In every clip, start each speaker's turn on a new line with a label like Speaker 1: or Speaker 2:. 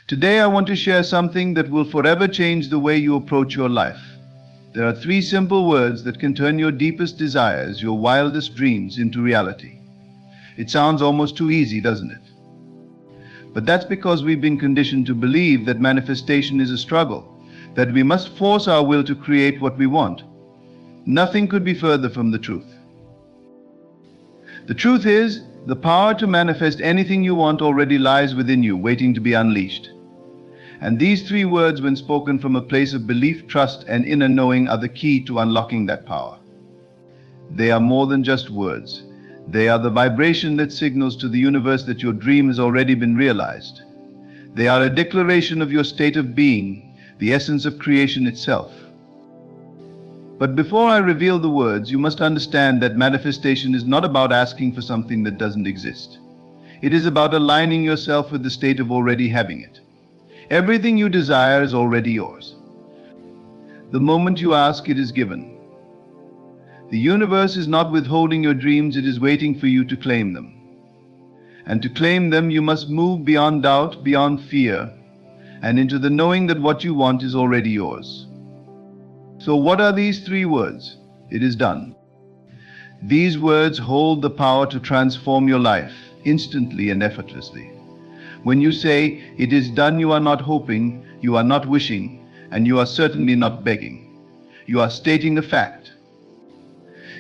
Speaker 1: Today I want to share something that will forever change the way you approach your life. There are 3 simple words that can turn your deepest desires, your wildest dreams, into reality. It sounds almost too easy, doesn't it? But that's because we've been conditioned to believe that manifestation is a struggle, that we must force our will to create what we want. Nothing could be further from the truth. The truth is, the power to manifest anything you want already lies within you, waiting to be unleashed. And these 3 words, when spoken from a place of belief, trust, and inner knowing, are the key to unlocking that power. They are more than just words. They are the vibration that signals to the universe that your dream has already been realized. They are a declaration of your state of being, the essence of creation itself. But before I reveal the words, you must understand that manifestation is not about asking for something that doesn't exist. It is about aligning yourself with the state of already having it. Everything you desire is already yours. The moment you ask, it is given. The universe is not withholding your dreams, it is waiting for you to claim them. And to claim them, you must move beyond doubt, beyond fear, and into the knowing that what you want is already yours. So what are these 3 words? It is done. These words hold the power to transform your life instantly and effortlessly. When you say, "It is done," you are not hoping, you are not wishing, and you are certainly not begging. You are stating a fact.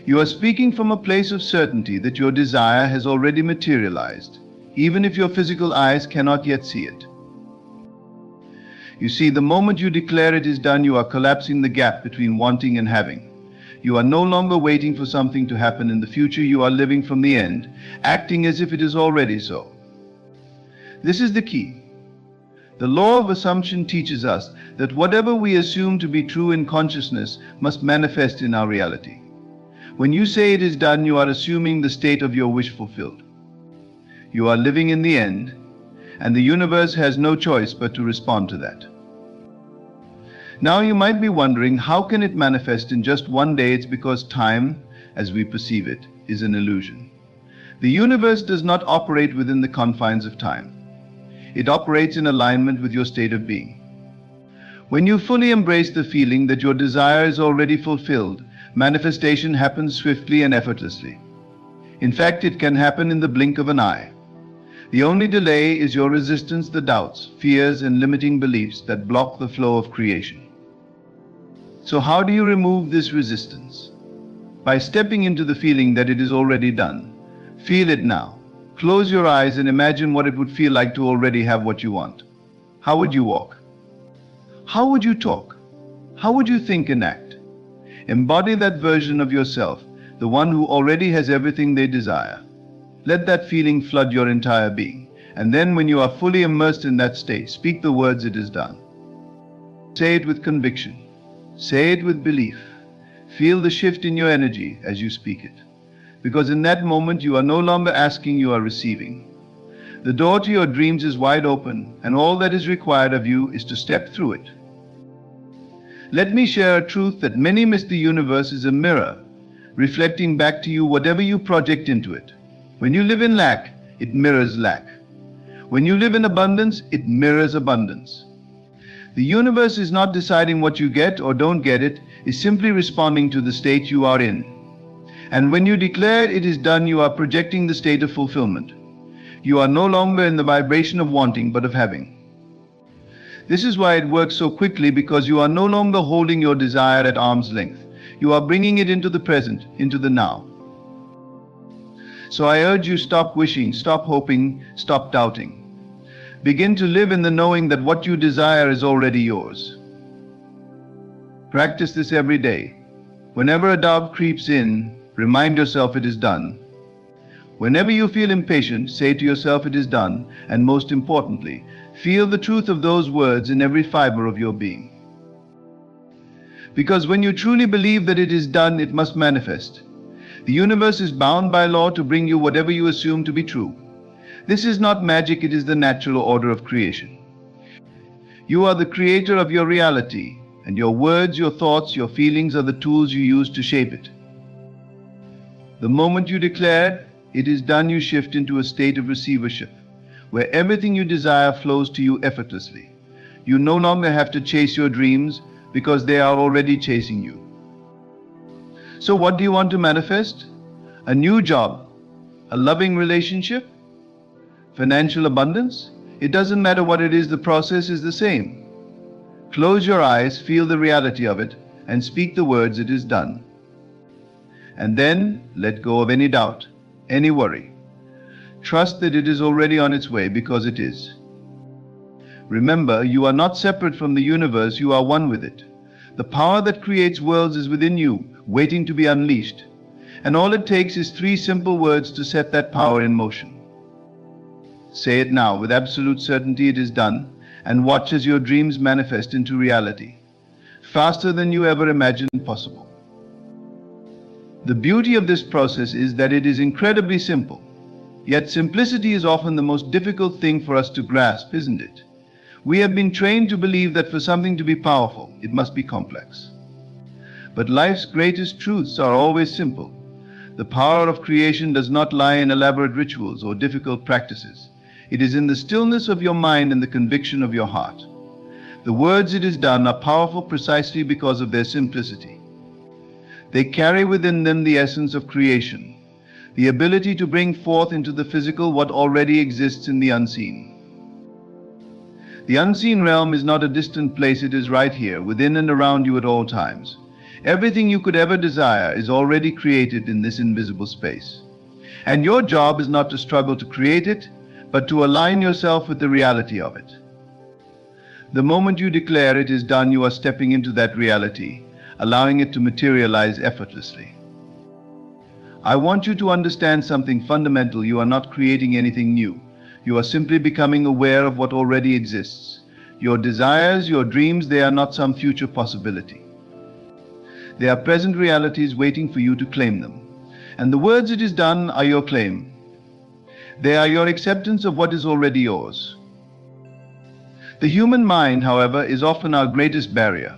Speaker 1: You are speaking from a place of certainty that your desire has already materialized, even if your physical eyes cannot yet see it. You see, the moment you declare it is done, you are collapsing the gap between wanting and having. You are no longer waiting for something to happen in the future, you are living from the end, acting as if it is already so. This is the key. The law of assumption teaches us that whatever we assume to be true in consciousness must manifest in our reality. When you say it is done, you are assuming the state of your wish fulfilled. You are living in the end, and the universe has no choice but to respond to that. Now you might be wondering, how can it manifest in just one day? It's because time, as we perceive it, is an illusion. The universe does not operate within the confines of time. It operates in alignment with your state of being. When you fully embrace the feeling that your desire is already fulfilled, manifestation happens swiftly and effortlessly. In fact, it can happen in the blink of an eye. The only delay is your resistance, the doubts, fears, and limiting beliefs that block the flow of creation. So how do you remove this resistance? By stepping into the feeling that it is already done. Feel it now. Close your eyes and imagine what it would feel like to already have what you want. How would you walk? How would you talk? How would you think and act? Embody that version of yourself, the one who already has everything they desire. Let that feeling flood your entire being. And then when you are fully immersed in that state, speak the words, "It is done." Say it with conviction. Say it with belief. Feel the shift in your energy as you speak it. Because in that moment you are no longer asking, you are receiving. The door to your dreams is wide open, and all that is required of you is to step through it. Let me share a truth that many miss. The universe is a mirror, reflecting back to you whatever you project into it. When you live in lack, it mirrors lack. When you live in abundance, it mirrors abundance. The universe is not deciding what you get or don't get, it is simply responding to the state you are in. And when you declare it is done, you are projecting the state of fulfillment. You are no longer in the vibration of wanting, but of having. This is why it works so quickly, because you are no longer holding your desire at arm's length. You are bringing it into the present, into the now. So I urge you, stop wishing, stop hoping, stop doubting. Begin to live in the knowing that what you desire is already yours. Practice this every day. Whenever a doubt creeps in, remind yourself it is done. Whenever you feel impatient, say to yourself it is done, and most importantly, feel the truth of those words in every fiber of your being. Because when you truly believe that it is done, it must manifest. The universe is bound by law to bring you whatever you assume to be true. This is not magic, it is the natural order of creation. You are the creator of your reality, and your words, your thoughts, your feelings are the tools you use to shape it. The moment you declare, "It is done," you shift into a state of receivership, where everything you desire flows to you effortlessly. You no longer have to chase your dreams because they are already chasing you. So what do you want to manifest? A new job? A loving relationship? Financial abundance? It doesn't matter what it is, the process is the same. Close your eyes, feel the reality of it, and speak the words, "It is done." And then let go of any doubt, any worry. Trust that it is already on its way, because it is. Remember, you are not separate from the universe, you are one with it. The power that creates worlds is within you, waiting to be unleashed. And all it takes is 3 simple words to set that power in motion. Say it now with absolute certainty, "It is done," and watch as your dreams manifest into reality, faster than you ever imagined possible. The beauty of this process is that it is incredibly simple. Yet simplicity is often the most difficult thing for us to grasp, isn't it? We have been trained to believe that for something to be powerful, it must be complex. But life's greatest truths are always simple. The power of creation does not lie in elaborate rituals or difficult practices. It is in the stillness of your mind and the conviction of your heart. The words "it is done" are powerful precisely because of their simplicity. They carry within them the essence of creation, the ability to bring forth into the physical what already exists in the unseen. The unseen realm is not a distant place, it is right here, within and around you at all times. Everything you could ever desire is already created in this invisible space. And your job is not to struggle to create it, but to align yourself with the reality of it. The moment you declare "it is done," you are stepping into that reality, allowing it to materialize effortlessly. I want you to understand something fundamental. You are not creating anything new. You are simply becoming aware of what already exists. Your desires, your dreams, they are not some future possibility. They are present realities waiting for you to claim them. And the words "it is done" are your claim. They are your acceptance of what is already yours. The human mind, however, is often our greatest barrier.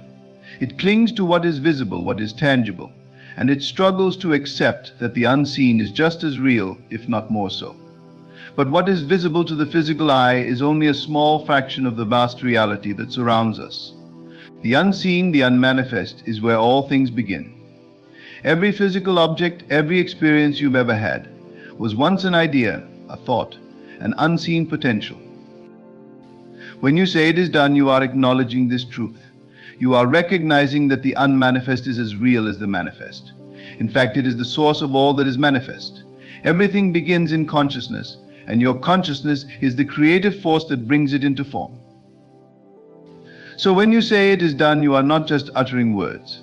Speaker 1: It clings to what is visible, what is tangible, and it struggles to accept that the unseen is just as real, if not more so. But what is visible to the physical eye is only a small fraction of the vast reality that surrounds us. The unseen, the unmanifest, is where all things begin. Every physical object, every experience you've ever had, was once an idea, a thought, an unseen potential. When you say "it is done," you are acknowledging this truth. You are recognizing that the unmanifest is as real as the manifest. In fact, it is the source of all that is manifest. Everything begins in consciousness, and your consciousness is the creative force that brings it into form. So when you say "it is done," you are not just uttering words.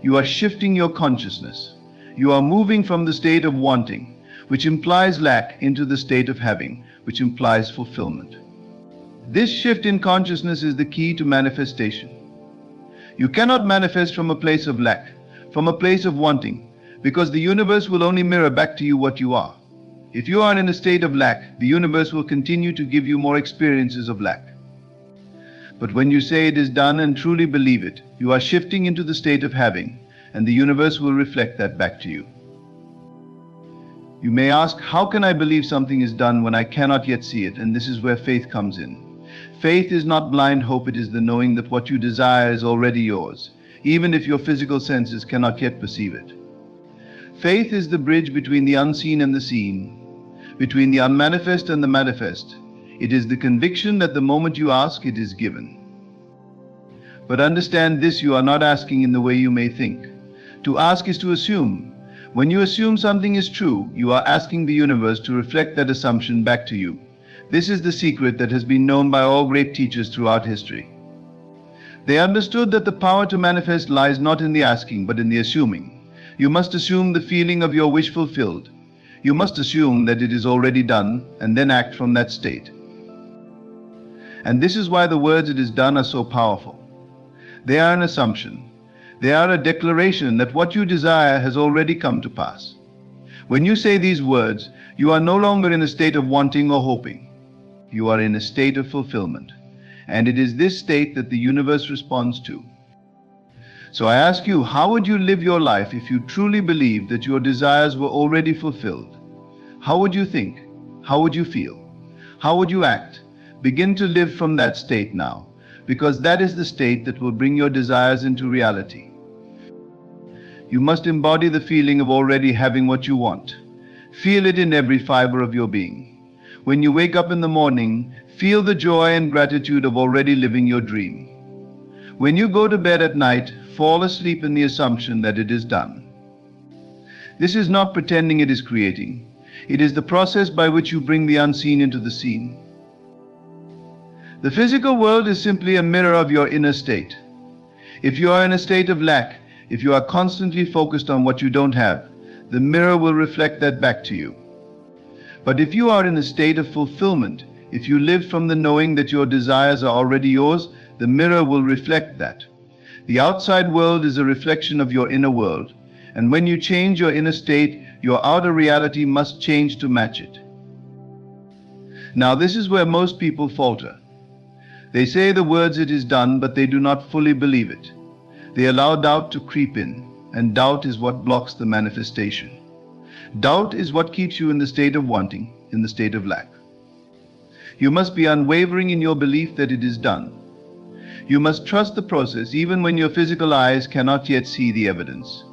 Speaker 1: You are shifting your consciousness. You are moving from the state of wanting, which implies lack, into the state of having, which implies fulfillment. This shift in consciousness is the key to manifestation. You cannot manifest from a place of lack, from a place of wanting, because the universe will only mirror back to you what you are. If you are in a state of lack, the universe will continue to give you more experiences of lack. But when you say "it is done" and truly believe it, you are shifting into the state of having, and the universe will reflect that back to you. You may ask, how can I believe something is done when I cannot yet see it? And this is where faith comes in. Faith is not blind hope, it is the knowing that what you desire is already yours, even if your physical senses cannot yet perceive it. Faith is the bridge between the unseen and the seen, between the unmanifest and the manifest. It is the conviction that the moment you ask, it is given. But understand this, you are not asking in the way you may think. To ask is to assume. When you assume something is true, you are asking the universe to reflect that assumption back to you. This is the secret that has been known by all great teachers throughout history. They understood that the power to manifest lies not in the asking, but in the assuming. You must assume the feeling of your wish fulfilled. You must assume that it is already done, and then act from that state. And this is why the words "it is done" are so powerful. They are an assumption. They are a declaration that what you desire has already come to pass. When you say these words, you are no longer in a state of wanting or hoping. You are in a state of fulfillment. And it is this state that the universe responds to. So I ask you, how would you live your life if you truly believed that your desires were already fulfilled? How would you think? How would you feel? How would you act? Begin to live from that state now, because that is the state that will bring your desires into reality. You must embody the feeling of already having what you want. Feel it in every fiber of your being. When you wake up in the morning, feel the joy and gratitude of already living your dream. When you go to bed at night, fall asleep in the assumption that it is done. This is not pretending it is creating. It is the process by which you bring the unseen into the seen. The physical world is simply a mirror of your inner state. If you are in a state of lack, if you are constantly focused on what you don't have, the mirror will reflect that back to you. But if you are in a state of fulfillment, if you live from the knowing that your desires are already yours, the mirror will reflect that. The outside world is a reflection of your inner world, and when you change your inner state, your outer reality must change to match it. Now, this is where most people falter. They say the words "it is done," but they do not fully believe it. They allow doubt to creep in, and doubt is what blocks the manifestation. Doubt is what keeps you in the state of wanting, in the state of lack. You must be unwavering in your belief that it is done. You must trust the process even when your physical eyes cannot yet see the evidence.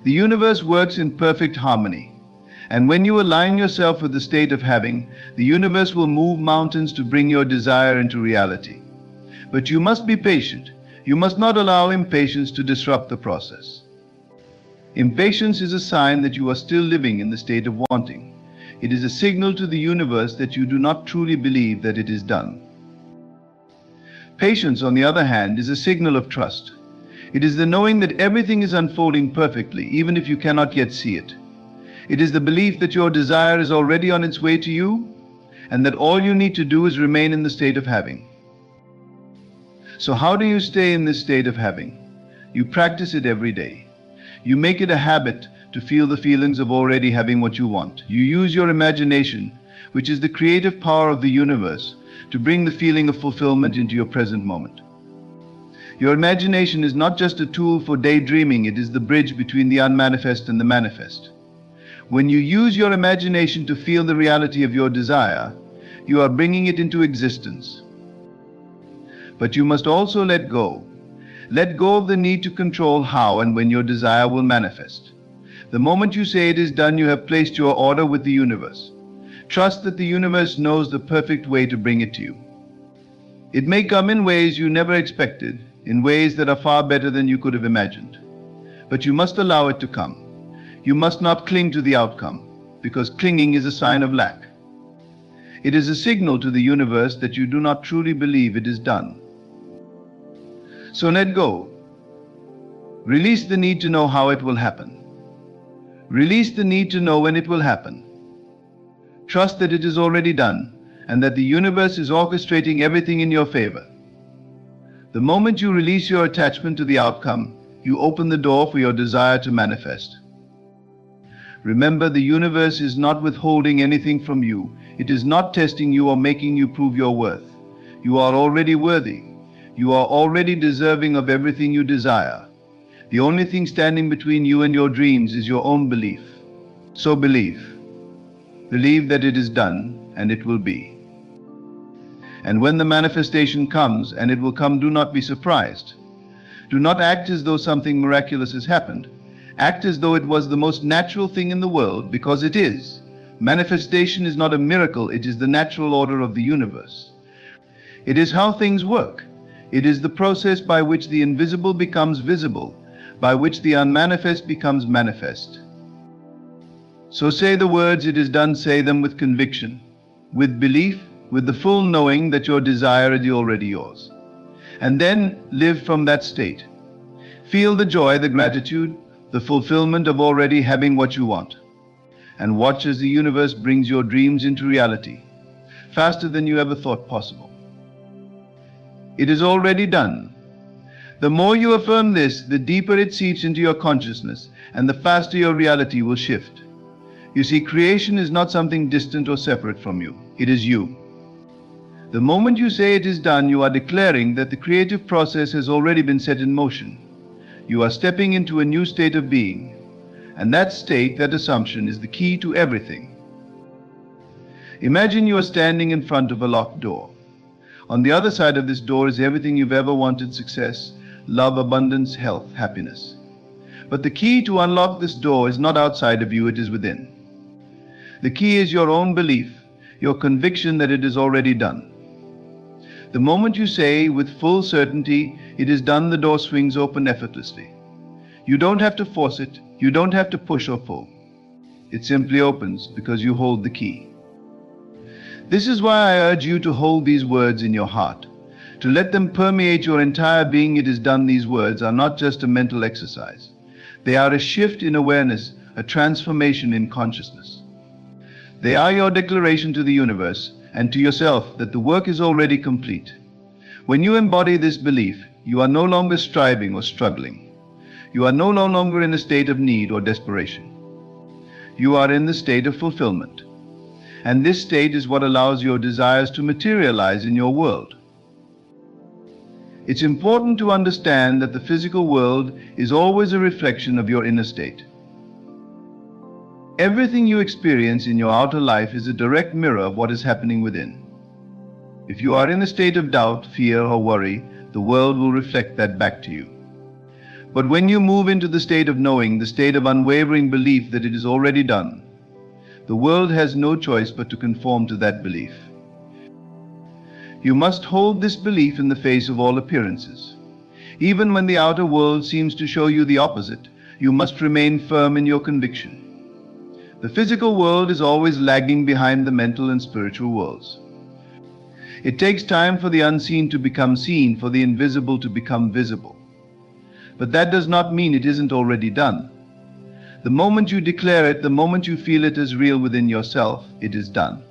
Speaker 1: The universe works in perfect harmony, and when you align yourself with the state of having, the universe will move mountains to bring your desire into reality. But you must be patient. You must not allow impatience to disrupt the process. Impatience is a sign that you are still living in the state of wanting. It is a signal to the universe that you do not truly believe that it is done. Patience, on the other hand, is a signal of trust. It is the knowing that everything is unfolding perfectly, even if you cannot yet see it. It is the belief that your desire is already on its way to you, and that all you need to do is remain in the state of having. So how do you stay in this state of having? You practice it every day. You make it a habit to feel the feelings of already having what you want. You use your imagination, which is the creative power of the universe, to bring the feeling of fulfillment into your present moment. Your imagination is not just a tool for daydreaming, it is the bridge between the unmanifest and the manifest. When you use your imagination to feel the reality of your desire, you are bringing it into existence. But you must also let go. Let go of the need to control how and when your desire will manifest. The moment you say it is done, you have placed your order with the universe. Trust that the universe knows the perfect way to bring it to you. It may come in ways you never expected, in ways that are far better than you could have imagined. But you must allow it to come. You must not cling to the outcome, because clinging is a sign of lack. It is a signal to the universe that you do not truly believe it is done. So let go. Release the need to know how it will happen. Release the need to know when it will happen. Trust that it is already done, and that the universe is orchestrating everything in your favor. The moment you release your attachment to the outcome, you open the door for your desire to manifest. Remember, the universe is not withholding anything from you. It is not testing you or making you prove your worth. You are already worthy. You are already deserving of everything you desire. The only thing standing between you and your dreams is your own belief. So believe. Believe that it is done, and it will be. And when the manifestation comes, and it will come, do not be surprised. Do not act as though something miraculous has happened. Act as though it was the most natural thing in the world, because it is. Manifestation is not a miracle, it is the natural order of the universe. It is how things work. It is the process by which the invisible becomes visible, by which the unmanifest becomes manifest. So say the words "it is done," say them with conviction, with belief, with the full knowing that your desire is already yours. And then live from that state. Feel the joy, the gratitude, the fulfillment of already having what you want. And watch as the universe brings your dreams into reality, faster than you ever thought possible. It is already done. The more you affirm this, the deeper it seeps into your consciousness, and the faster your reality will shift. You see, creation is not something distant or separate from you. It is you. The moment you say it is done, you are declaring that the creative process has already been set in motion. You are stepping into a new state of being, and that state, that assumption, is the key to everything. Imagine you are standing in front of a locked door. On the other side of this door is everything you've ever wanted: success, love, abundance, health, happiness. But the key to unlock this door is not outside of you, it is within. The key is your own belief, your conviction that it is already done. The moment you say with full certainty, "It is done," the door swings open effortlessly. You don't have to force it, you don't have to push or pull. It simply opens because you hold the key. This is why I urge you to hold these words in your heart, to let them permeate your entire being. It is done. These words are not just a mental exercise. They are a shift in awareness, a transformation in consciousness. They are your declaration to the universe and to yourself that the work is already complete. When you embody this belief, you are no longer striving or struggling. You are no longer in a state of need or desperation. You are in the state of fulfillment. And this state is what allows your desires to materialize in your world. It's important to understand that the physical world is always a reflection of your inner state. Everything you experience in your outer life is a direct mirror of what is happening within. If you are in a state of doubt, fear, or worry, the world will reflect that back to you. But when you move into the state of knowing, the state of unwavering belief that it is already done, the world has no choice but to conform to that belief. You must hold this belief in the face of all appearances. Even when the outer world seems to show you the opposite, you must remain firm in your conviction. The physical world is always lagging behind the mental and spiritual worlds. It takes time for the unseen to become seen, for the invisible to become visible. But that does not mean it isn't already done. The moment you declare it, the moment you feel it as real within yourself, it is done.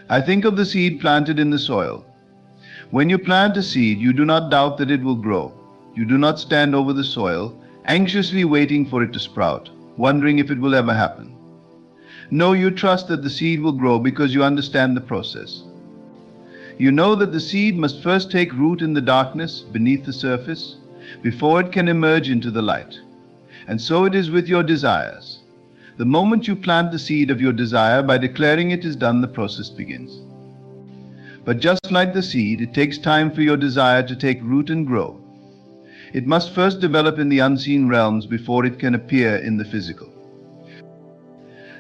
Speaker 1: I think of the seed planted in the soil. When you plant a seed, you do not doubt that it will grow. You do not stand over the soil, anxiously waiting for it to sprout, wondering if it will ever happen. No, you trust that the seed will grow because you understand the process. You know that the seed must first take root in the darkness beneath the surface before it can emerge into the light. And so it is with your desires. The moment you plant the seed of your desire, by declaring it is done, the process begins. But just like the seed, it takes time for your desire to take root and grow. It must first develop in the unseen realms before it can appear in the physical.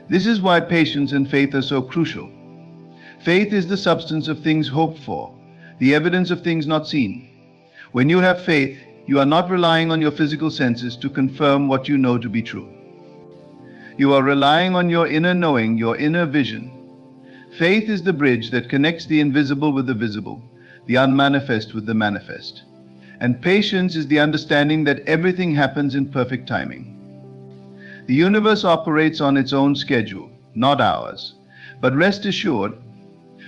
Speaker 1: This is why patience and faith are so crucial. Faith is the substance of things hoped for, the evidence of things not seen. When you have faith, you are not relying on your physical senses to confirm what you know to be true. You are relying on your inner knowing, your inner vision. Faith is the bridge that connects the invisible with the visible, the unmanifest with the manifest. And patience is the understanding that everything happens in perfect timing. The universe operates on its own schedule, not ours. But rest assured,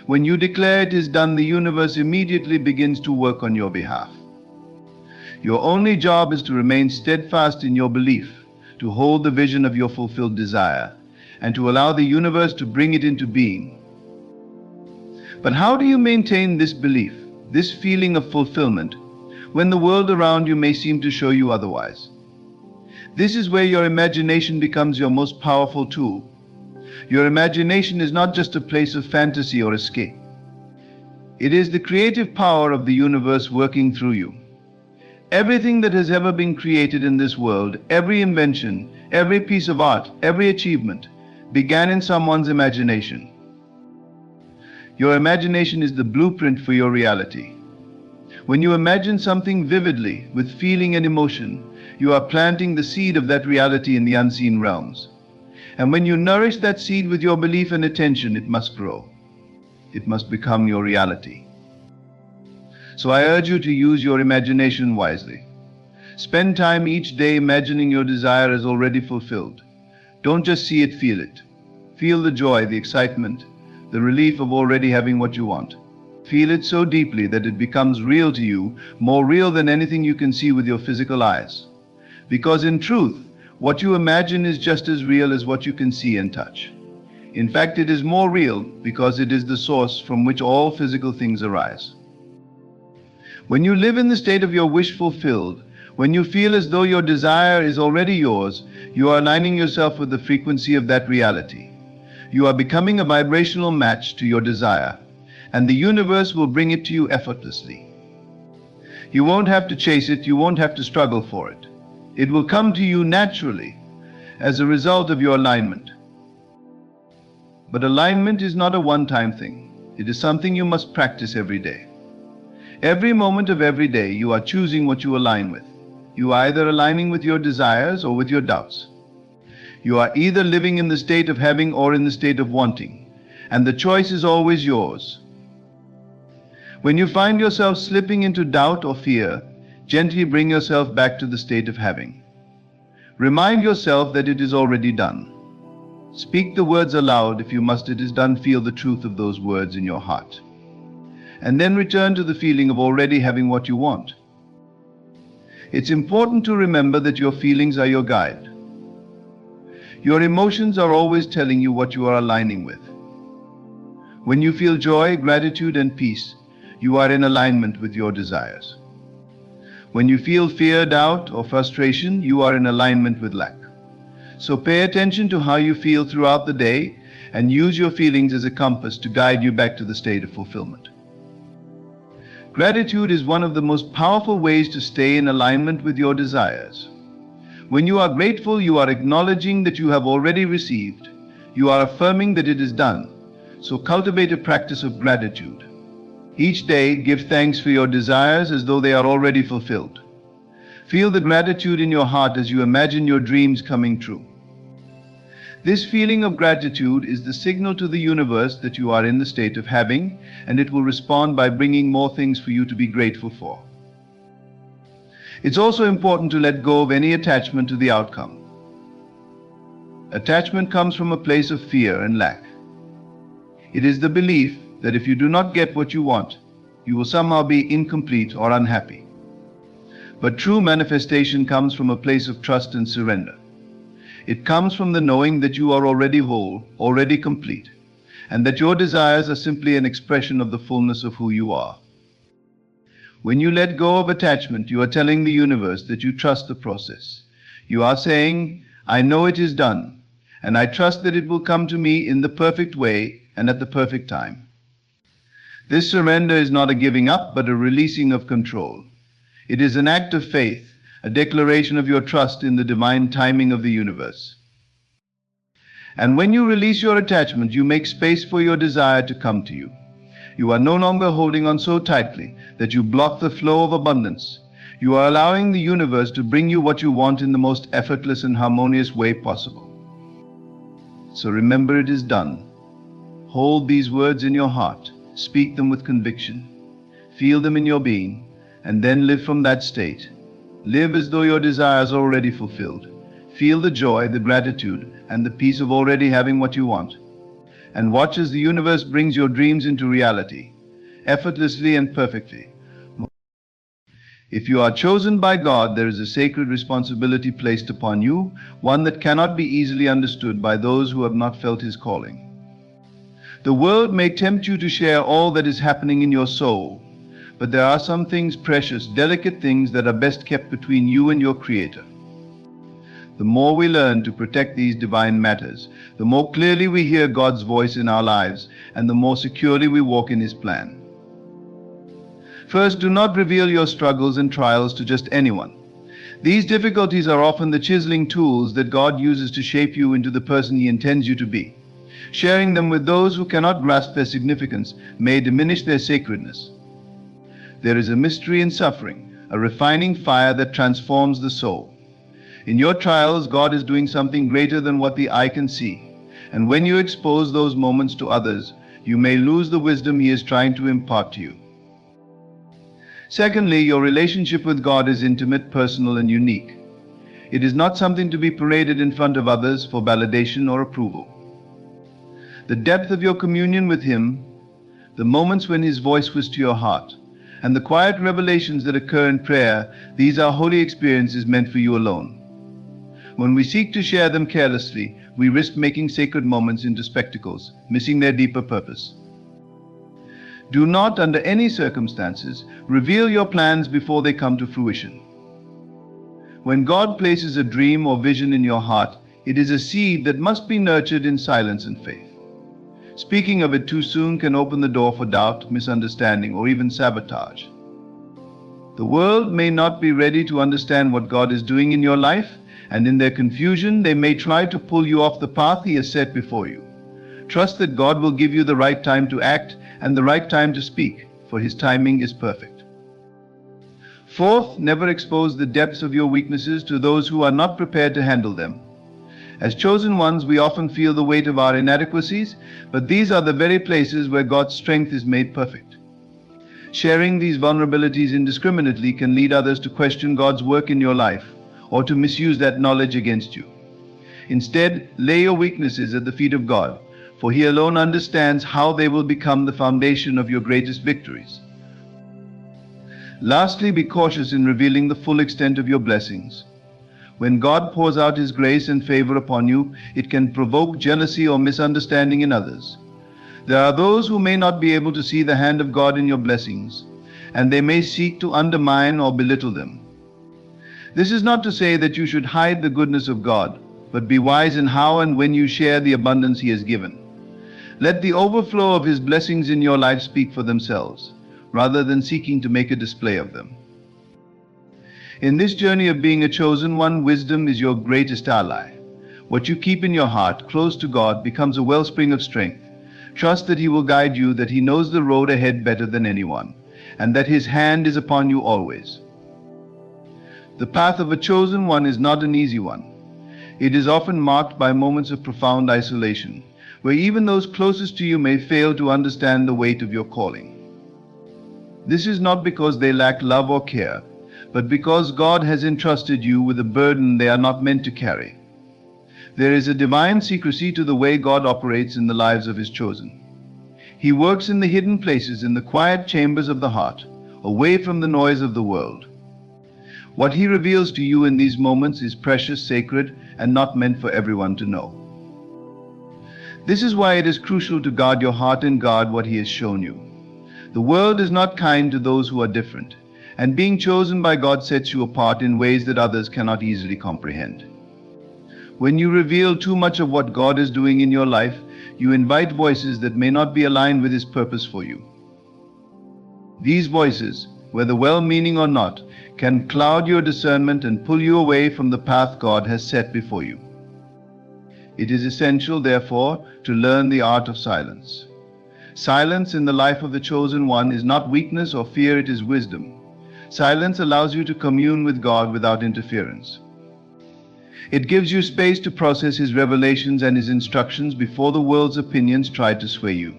Speaker 1: when you declare it is done, the universe immediately begins to work on your behalf. Your only job is to remain steadfast in your belief, to hold the vision of your fulfilled desire, and to allow the universe to bring it into being. But how do you maintain this belief, this feeling of fulfillment, when the world around you may seem to show you otherwise? This is where your imagination becomes your most powerful tool. Your imagination is not just a place of fantasy or escape. It is the creative power of the universe working through you. Everything that has ever been created in this world, every invention, every piece of art, every achievement, began in someone's imagination. Your imagination is the blueprint for your reality. When you imagine something vividly, with feeling and emotion, you are planting the seed of that reality in the unseen realms. And when you nourish that seed with your belief and attention, it must grow. It must become your reality. So I urge you to use your imagination wisely. Spend time each day imagining your desire as already fulfilled. Don't just see it, feel it. Feel the joy, the excitement, the relief of already having what you want. Feel it so deeply that it becomes real to you, more real than anything you can see with your physical eyes. Because in truth, what you imagine is just as real as what you can see and touch. In fact, it is more real because it is the source from which all physical things arise. When you live in the state of your wish fulfilled, when you feel as though your desire is already yours, you are aligning yourself with the frequency of that reality. You are becoming a vibrational match to your desire, and the universe will bring it to you effortlessly. You won't have to chase it, you won't have to struggle for it. It will come to you naturally as a result of your alignment. But alignment is not a one-time thing. It is something you must practice every day. Every moment of every day, you are choosing what you align with. You are either aligning with your desires or with your doubts. You are either living in the state of having or in the state of wanting, and the choice is always yours. When you find yourself slipping into doubt or fear, gently bring yourself back to the state of having. Remind yourself that it is already done. Speak the words aloud. If you must, it is done. Feel the truth of those words in your heart. And then return to the feeling of already having what you want. It's important to remember that your feelings are your guide. Your emotions are always telling you what you are aligning with. When you feel joy, gratitude, and peace, you are in alignment with your desires. When you feel fear, doubt, or frustration, you are in alignment with lack. So pay attention to how you feel throughout the day and use your feelings as a compass to guide you back to the state of fulfillment. Gratitude is one of the most powerful ways to stay in alignment with your desires. When you are grateful, you are acknowledging that you have already received. You are affirming that it is done. So cultivate a practice of gratitude. Each day, give thanks for your desires as though they are already fulfilled. Feel the gratitude in your heart as you imagine your dreams coming true. This feeling of gratitude is the signal to the universe that you are in the state of having, and it will respond by bringing more things for you to be grateful for. It's also important to let go of any attachment to the outcome. Attachment comes from a place of fear and lack. It is the belief that if you do not get what you want, you will somehow be incomplete or unhappy. But true manifestation comes from a place of trust and surrender. It comes from the knowing that you are already whole, already complete, and that your desires are simply an expression of the fullness of who you are. When you let go of attachment, you are telling the universe that you trust the process. You are saying, I know it is done, and I trust that it will come to me in the perfect way and at the perfect time. This surrender is not a giving up, but a releasing of control. It is an act of faith, a declaration of your trust in the divine timing of the universe. And when you release your attachment, you make space for your desire to come to you. You are no longer holding on so tightly that you block the flow of abundance. You are allowing the universe to bring you what you want in the most effortless and harmonious way possible. So remember, it is done. Hold these words in your heart. Speak them with conviction. Feel them in your being, and then live from that state. Live as though your desires are already fulfilled. Feel the joy, the gratitude, and the peace of already having what you want. And watch as the universe brings your dreams into reality, effortlessly and perfectly. If you are chosen by God, there is a sacred responsibility placed upon you, one that cannot be easily understood by those who have not felt His calling. The world may tempt you to share all that is happening in your soul, but there are some things, precious, delicate things, that are best kept between you and your Creator. The more we learn to protect these divine matters, the more clearly we hear God's voice in our lives, and the more securely we walk in His plan. First, do not reveal your struggles and trials to just anyone. These difficulties are often the chiseling tools that God uses to shape you into the person He intends you to be. Sharing them with those who cannot grasp their significance may diminish their sacredness. There is a mystery in suffering, a refining fire that transforms the soul. In your trials, God is doing something greater than what the eye can see. And when you expose those moments to others, you may lose the wisdom He is trying to impart to you. Secondly, your relationship with God is intimate, personal, and unique. It is not something to be paraded in front of others for validation or approval. The depth of your communion with Him, the moments when His voice whispers to your heart, and the quiet revelations that occur in prayer, these are holy experiences meant for you alone. When we seek to share them carelessly, we risk making sacred moments into spectacles, missing their deeper purpose. Do not, under any circumstances, reveal your plans before they come to fruition. When God places a dream or vision in your heart, it is a seed that must be nurtured in silence and faith. Speaking of it too soon can open the door for doubt, misunderstanding, or even sabotage. The world may not be ready to understand what God is doing in your life, and in their confusion, they may try to pull you off the path He has set before you. Trust that God will give you the right time to act and the right time to speak, for His timing is perfect. Fourth, never expose the depths of your weaknesses to those who are not prepared to handle them. As chosen ones, we often feel the weight of our inadequacies, but these are the very places where God's strength is made perfect. Sharing these vulnerabilities indiscriminately can lead others to question God's work in your life, or to misuse that knowledge against you. Instead, lay your weaknesses at the feet of God, for He alone understands how they will become the foundation of your greatest victories. Lastly, be cautious in revealing the full extent of your blessings. When God pours out His grace and favor upon you, it can provoke jealousy or misunderstanding in others. There are those who may not be able to see the hand of God in your blessings, and they may seek to undermine or belittle them. This is not to say that you should hide the goodness of God, but be wise in how and when you share the abundance He has given. Let the overflow of His blessings in your life speak for themselves, rather than seeking to make a display of them. In this journey of being a chosen one, wisdom is your greatest ally. What you keep in your heart, close to God, becomes a wellspring of strength. Trust that He will guide you, that He knows the road ahead better than anyone, and that His hand is upon you always. The path of a chosen one is not an easy one. It is often marked by moments of profound isolation, where even those closest to you may fail to understand the weight of your calling. This is not because they lack love or care, but because God has entrusted you with a burden they are not meant to carry. There is a divine secrecy to the way God operates in the lives of His chosen. He works in the hidden places, in the quiet chambers of the heart, away from the noise of the world. What He reveals to you in these moments is precious, sacred, and not meant for everyone to know. This is why it is crucial to guard your heart and guard what He has shown you. The world is not kind to those who are different, and being chosen by God sets you apart in ways that others cannot easily comprehend. When you reveal too much of what God is doing in your life, you invite voices that may not be aligned with His purpose for you. These voices, whether well-meaning or not, can cloud your discernment and pull you away from the path God has set before you. It is essential, therefore, to learn the art of silence. Silence in the life of the chosen one is not weakness or fear, it is wisdom. Silence allows you to commune with God without interference. It gives you space to process His revelations and His instructions before the world's opinions try to sway you.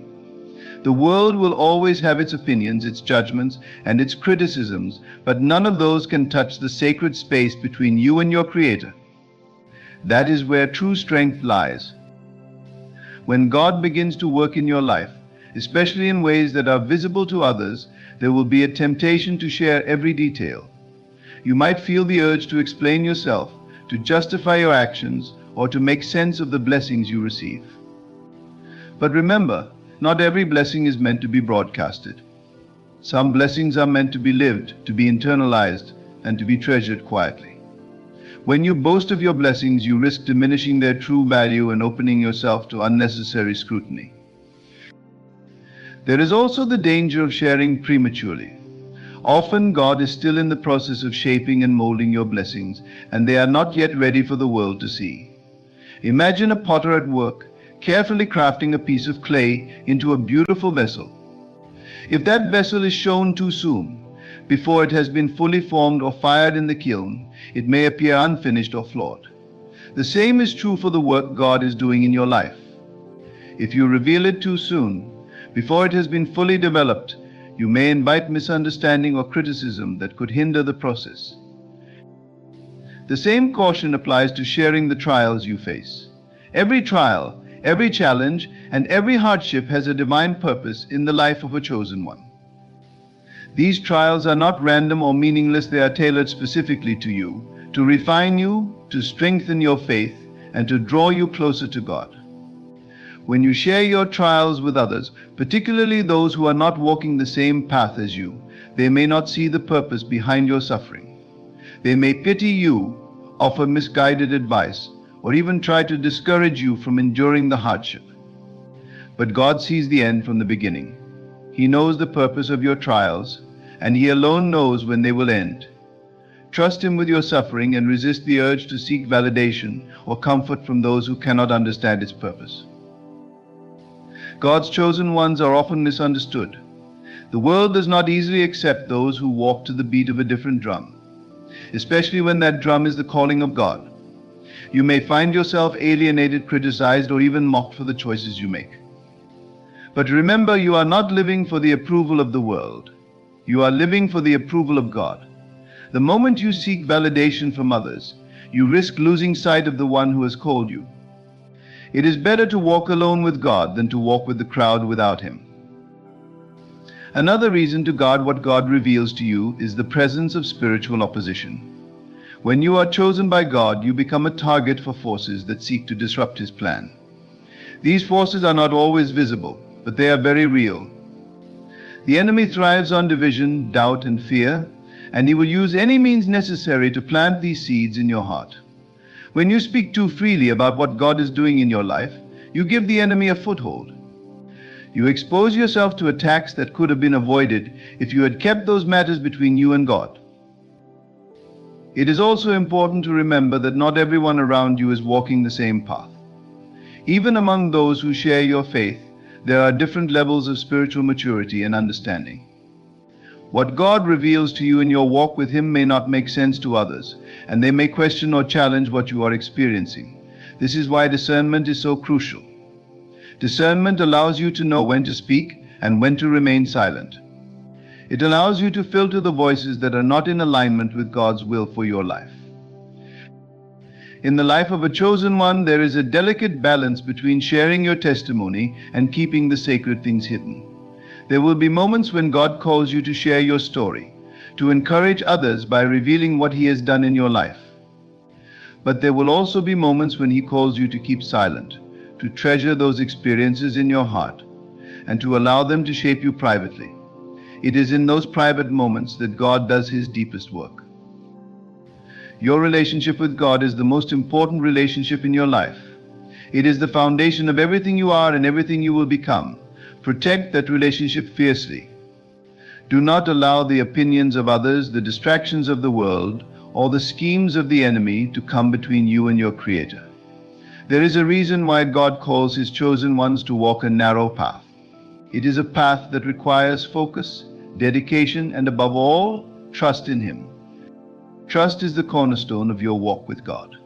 Speaker 1: The world will always have its opinions, its judgments, and its criticisms, but none of those can touch the sacred space between you and your Creator. That is where true strength lies. When God begins to work in your life, especially in ways that are visible to others, there will be a temptation to share every detail. You might feel the urge to explain yourself, to justify your actions, or to make sense of the blessings you receive. But remember, not every blessing is meant to be broadcasted. Some blessings are meant to be lived, to be internalized, and to be treasured quietly. When you boast of your blessings, you risk diminishing their true value and opening yourself to unnecessary scrutiny. There is also the danger of sharing prematurely. Often God is still in the process of shaping and molding your blessings, and they are not yet ready for the world to see. Imagine a potter at work, carefully crafting a piece of clay into a beautiful vessel. If that vessel is shown too soon, before it has been fully formed or fired in the kiln, it may appear unfinished or flawed. The same is true for the work God is doing in your life. If you reveal it too soon, before it has been fully developed, you may invite misunderstanding or criticism that could hinder the process. The same caution applies to sharing the trials you face. Every trial, every challenge, and every hardship has a divine purpose in the life of a chosen one. These trials are not random or meaningless, they are tailored specifically to you, to refine you, to strengthen your faith, and to draw you closer to God. When you share your trials with others, particularly those who are not walking the same path as you, they may not see the purpose behind your suffering. They may pity you, offer misguided advice, or even try to discourage you from enduring the hardship. But God sees the end from the beginning. He knows the purpose of your trials, and He alone knows when they will end. Trust Him with your suffering and resist the urge to seek validation or comfort from those who cannot understand its purpose. God's chosen ones are often misunderstood. The world does not easily accept those who walk to the beat of a different drum, especially when that drum is the calling of God. You may find yourself alienated, criticized, or even mocked for the choices you make. But remember, you are not living for the approval of the world. You are living for the approval of God. The moment you seek validation from others, you risk losing sight of the one who has called you. It is better to walk alone with God than to walk with the crowd without Him. Another reason to guard what God reveals to you is the presence of spiritual opposition. When you are chosen by God, you become a target for forces that seek to disrupt His plan. These forces are not always visible, but they are very real. The enemy thrives on division, doubt, and fear, and he will use any means necessary to plant these seeds in your heart. When you speak too freely about what God is doing in your life, you give the enemy a foothold. You expose yourself to attacks that could have been avoided if you had kept those matters between you and God. It is also important to remember that not everyone around you is walking the same path. Even among those who share your faith, there are different levels of spiritual maturity and understanding. What God reveals to you in your walk with Him may not make sense to others, and they may question or challenge what you are experiencing. This is why discernment is so crucial. Discernment allows you to know when to speak and when to remain silent. It allows you to filter the voices that are not in alignment with God's will for your life. In the life of a chosen one, there is a delicate balance between sharing your testimony and keeping the sacred things hidden. There will be moments when God calls you to share your story, to encourage others by revealing what He has done in your life. But there will also be moments when He calls you to keep silent, to treasure those experiences in your heart, and to allow them to shape you privately. It is in those private moments that God does His deepest work. Your relationship with God is the most important relationship in your life. It is the foundation of everything you are and everything you will become. Protect that relationship fiercely. Do not allow the opinions of others, the distractions of the world, or the schemes of the enemy to come between you and your Creator. There is a reason why God calls His chosen ones to walk a narrow path. It is a path that requires focus, dedication, and above all, trust in Him. Trust is the cornerstone of your walk with God.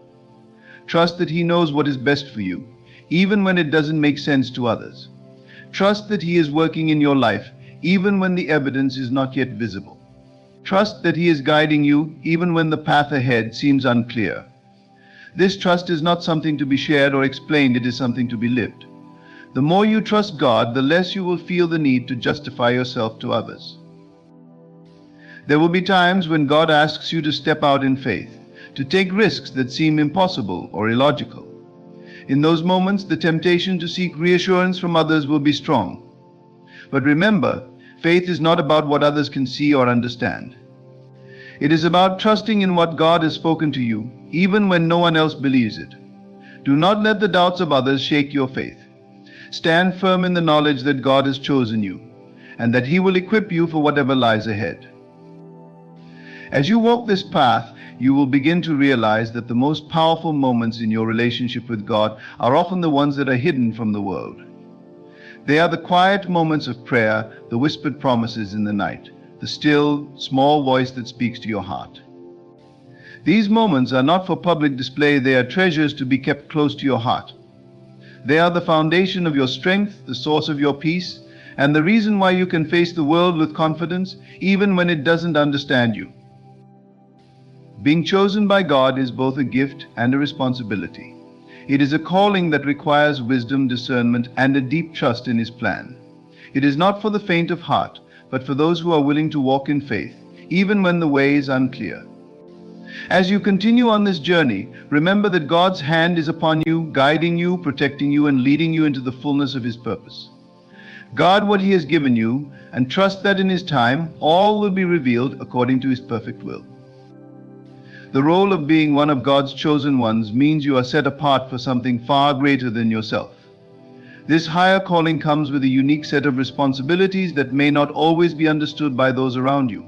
Speaker 1: Trust that He knows what is best for you, even when it doesn't make sense to others. Trust that He is working in your life, even when the evidence is not yet visible. Trust that He is guiding you, even when the path ahead seems unclear. This trust is not something to be shared or explained, it is something to be lived. The more you trust God, the less you will feel the need to justify yourself to others. There will be times when God asks you to step out in faith, to take risks that seem impossible or illogical. In those moments, the temptation to seek reassurance from others will be strong. But remember, faith is not about what others can see or understand. It is about trusting in what God has spoken to you, even when no one else believes it. Do not let the doubts of others shake your faith. Stand firm in the knowledge that God has chosen you, and that He will equip you for whatever lies ahead. As you walk this path, you will begin to realize that the most powerful moments in your relationship with God are often the ones that are hidden from the world. They are the quiet moments of prayer, the whispered promises in the night, the still, small voice that speaks to your heart. These moments are not for public display, they are treasures to be kept close to your heart. They are the foundation of your strength, the source of your peace, and the reason why you can face the world with confidence, even when it doesn't understand you. Being chosen by God is both a gift and a responsibility. It is a calling that requires wisdom, discernment, and a deep trust in His plan. It is not for the faint of heart, but for those who are willing to walk in faith, even when the way is unclear. As you continue on this journey, remember that God's hand is upon you, guiding you, protecting you, and leading you into the fullness of His purpose. Guard what He has given you, and trust that in His time, all will be revealed according to His perfect will. The role of being one of God's chosen ones means you are set apart for something far greater than yourself. This higher calling comes with a unique set of responsibilities that may not always be understood by those around you.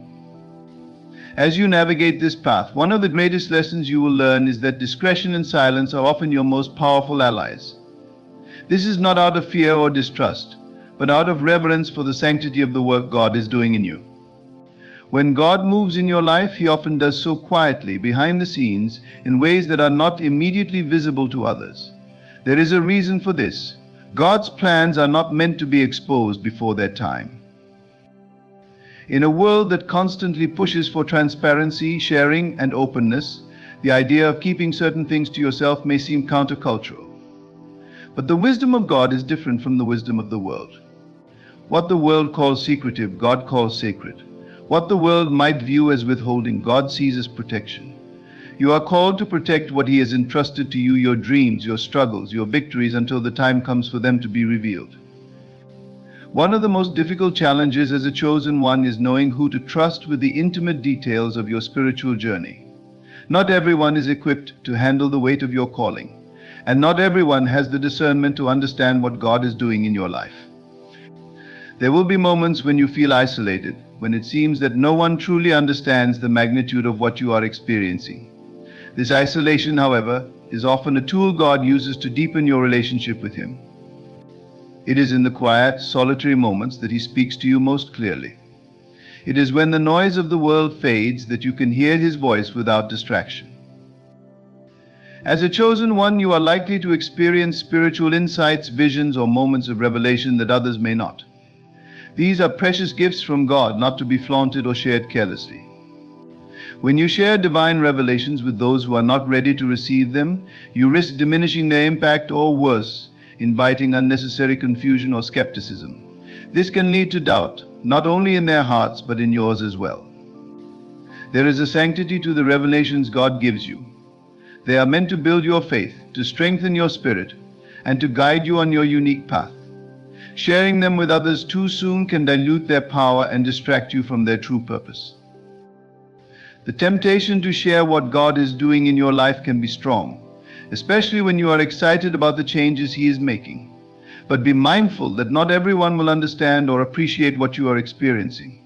Speaker 1: As you navigate this path, one of the greatest lessons you will learn is that discretion and silence are often your most powerful allies. This is not out of fear or distrust, but out of reverence for the sanctity of the work God is doing in you. When God moves in your life, He often does so quietly, behind the scenes, in ways that are not immediately visible to others. There is a reason for this. God's plans are not meant to be exposed before their time. In a world that constantly pushes for transparency, sharing, and openness, the idea of keeping certain things to yourself may seem countercultural. But the wisdom of God is different from the wisdom of the world. What the world calls secretive, God calls sacred. What the world might view as withholding, God sees as protection. You are called to protect what He has entrusted to you, your dreams, your struggles, your victories, until the time comes for them to be revealed. One of the most difficult challenges as a chosen one is knowing who to trust with the intimate details of your spiritual journey. Not everyone is equipped to handle the weight of your calling, and not everyone has the discernment to understand what God is doing in your life. There will be moments when you feel isolated, when it seems that no one truly understands the magnitude of what you are experiencing. This isolation, however, is often a tool God uses to deepen your relationship with Him. It is in the quiet, solitary moments that He speaks to you most clearly. It is when the noise of the world fades that you can hear His voice without distraction. As a chosen one, you are likely to experience spiritual insights, visions, or moments of revelation that others may not. These are precious gifts from God, not to be flaunted or shared carelessly. When you share divine revelations with those who are not ready to receive them, you risk diminishing their impact, or worse, inviting unnecessary confusion or skepticism. This can lead to doubt, not only in their hearts, but in yours as well. There is a sanctity to the revelations God gives you. They are meant to build your faith, to strengthen your spirit, and to guide you on your unique path. Sharing them with others too soon can dilute their power and distract you from their true purpose. The temptation to share what God is doing in your life can be strong, especially when you are excited about the changes He is making. But be mindful that not everyone will understand or appreciate what you are experiencing.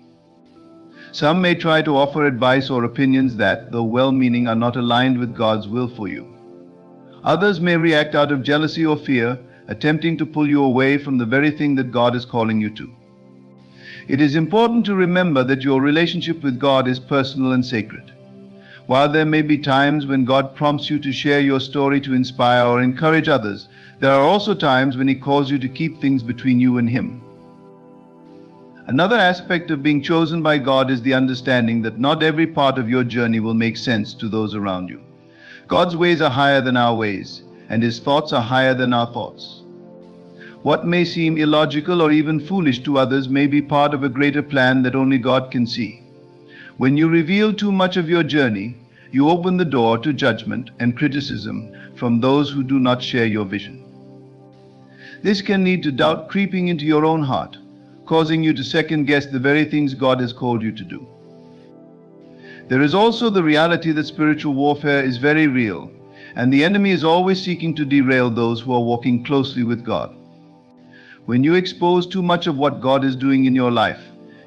Speaker 1: Some may try to offer advice or opinions that, though well-meaning, are not aligned with God's will for you. Others may react out of jealousy or fear, attempting to pull you away from the very thing that God is calling you to. It is important to remember that your relationship with God is personal and sacred. While there may be times when God prompts you to share your story to inspire or encourage others, there are also times when He calls you to keep things between you and Him. Another aspect of being chosen by God is the understanding that not every part of your journey will make sense to those around you. God's ways are higher than our ways, and His thoughts are higher than our thoughts. What may seem illogical or even foolish to others may be part of a greater plan that only God can see. When you reveal too much of your journey, you open the door to judgment and criticism from those who do not share your vision. This can lead to doubt creeping into your own heart, causing you to second-guess the very things God has called you to do. There is also the reality that spiritual warfare is very real, and the enemy is always seeking to derail those who are walking closely with God. When you expose too much of what God is doing in your life,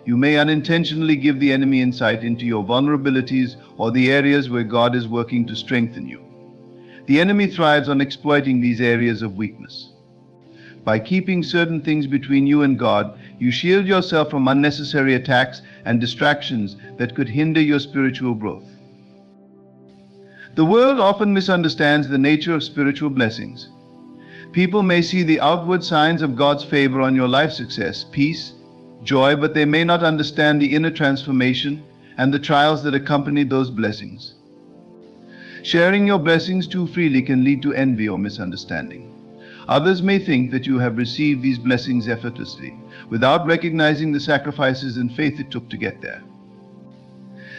Speaker 1: you may unintentionally give the enemy insight into your vulnerabilities or the areas where God is working to strengthen you. The enemy thrives on exploiting these areas of weakness. By keeping certain things between you and God, you shield yourself from unnecessary attacks and distractions that could hinder your spiritual growth. The world often misunderstands the nature of spiritual blessings. People may see the outward signs of God's favor on your life success, peace, joy, but they may not understand the inner transformation and the trials that accompany those blessings. Sharing your blessings too freely can lead to envy or misunderstanding. Others may think that you have received these blessings effortlessly, without recognizing the sacrifices and faith it took to get there.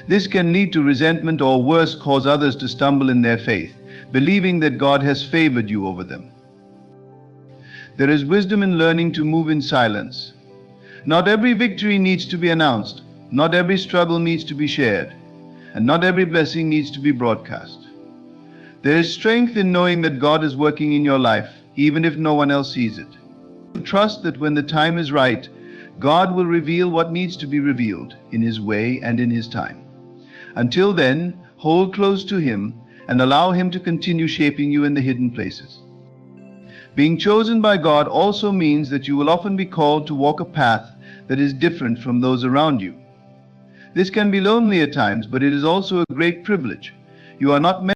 Speaker 1: This can lead to resentment, or worse, cause others to stumble in their faith, believing that God has favored you over them. There is wisdom in learning to move in silence. Not every victory needs to be announced, not every struggle needs to be shared, and not every blessing needs to be broadcast. There is strength in knowing that God is working in your life, even if no one else sees it. Trust that when the time is right, God will reveal what needs to be revealed in His way and in His time. Until then, hold close to Him and allow Him to continue shaping you in the hidden places. Being chosen by God also means that you will often be called to walk a path that is different from those around you. This can be lonely at times, but it is also a great privilege. You are not meant